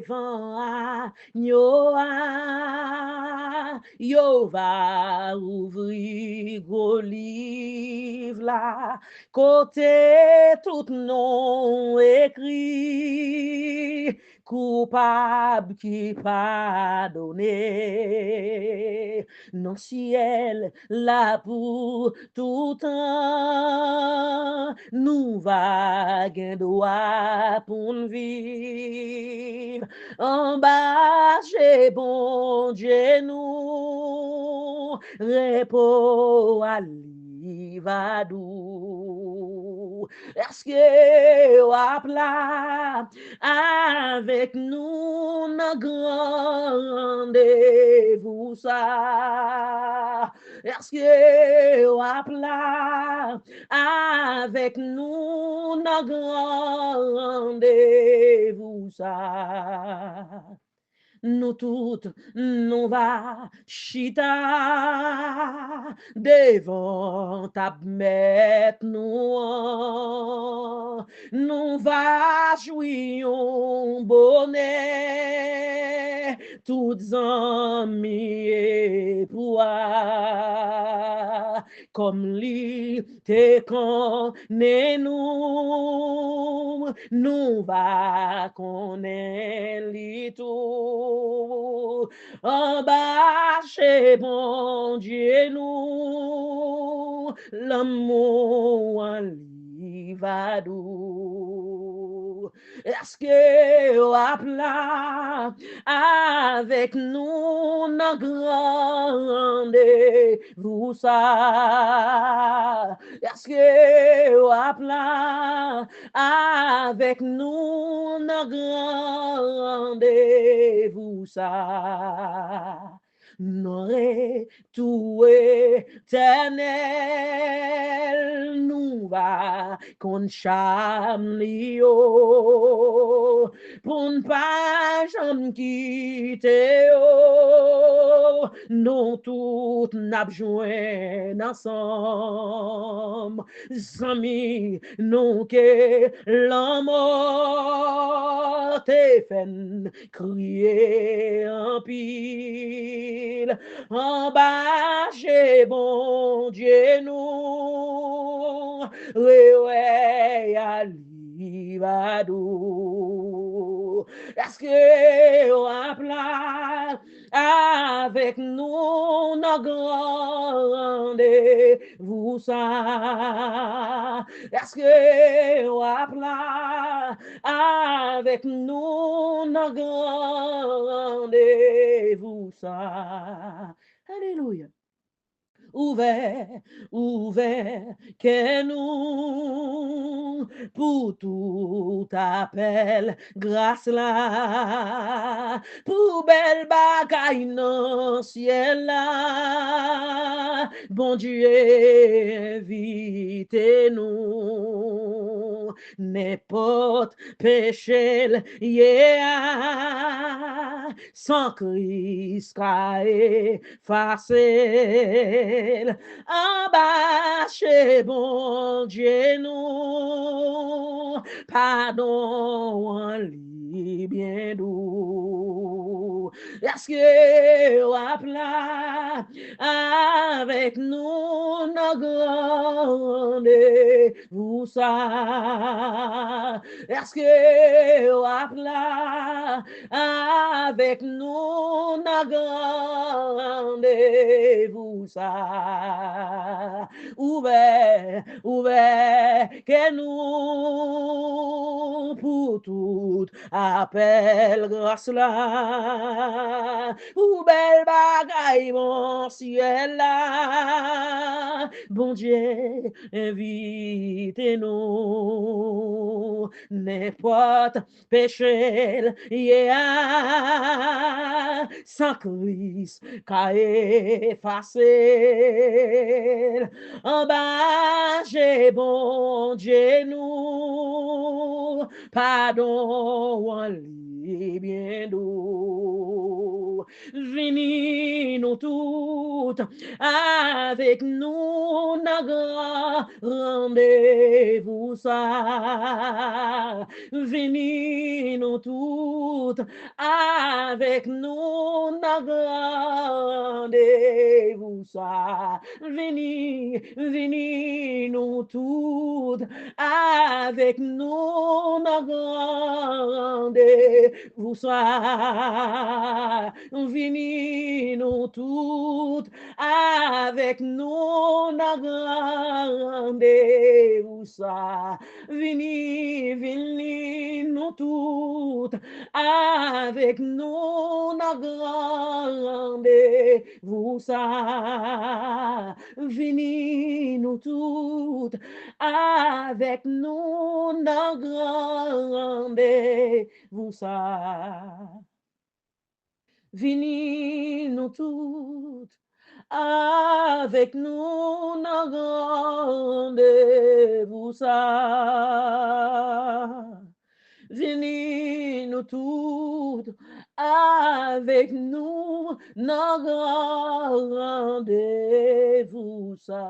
devant yo va ouvrir gros livre là, côté tout nom écrit, coupable qui pardonné, non ciel là pour tout temps, nous va gain droit pour nous vivre, en bas chez bon Dieu nous, repos à l'ivadou. Est-ce que wap là avec nous dans grand rendez-vous ça? Est-ce que wap là avec nous dans grand rendez-vous ça? Nous toutes, nous va chita devant ta mettre nous va jouir un bonnet, toutes amis pour comme li te connaît nous va connaître li tout, en bas chez bon Dieu nous, l'amour en livadou. Est-ce que wap là avec nous dans grand rendez-vous ça? Est-ce que wap là avec nous dans grand rendez-vous ça? N'aurait tout éternel nous va qu'on cham yo pour ne pas jamais quitter yo, nous toutes n'a besoin ensemble, amis nous que l'amour te fait crier en pile, en bas chez bon Dieu nous, ouais, alivadou. Est-ce que on là avec nous nos grand rendez-vous ça? Est-ce que on là avec nous nos grand rendez-vous ça? Alléluia. Ouvert, ouvert, que nous, pour tout appel, grâce là, pour belle bagaille non ciel là, bon Dieu, invitez-nous, n'importe péché, yeah, sans Christ, qu'a effacé, en bas chez bon Dieu nous, pardon en lit bien doux. Est-ce que wap là avec nous nos grandes vous ça? Est-ce que wap là avec nous nos grandes vous ça? Ouvert, ouvert, que nous pour tout appel grâce là, ou belle bagaille mon ciel là, bon Dieu, invitez-nous, n'importe péché, yeah, sans Christ, qu'a effacé, en bas, j'ai bon Dieu nous, pardon, en lit bien doux. Vini nous toutes, avec nous, n'a grand rendez-vous ça. Vini nous toutes, avec nous, n'a grand rendez-vous ça. Vini nous toutes, avec nous, n'a grand rendez-vous ça. Vini nous toutes, avec nous, n'a rendez-vous ça. Vini nous toutes, avec nous, n'a rendez-vous ça. Vini nous toutes, avec nous, n'a rendez-vous ça. Vini nous toutes, avec nous, n'a rendez-vous ça. Vini nous toutes, avec nous, n'a rendez-vous ça.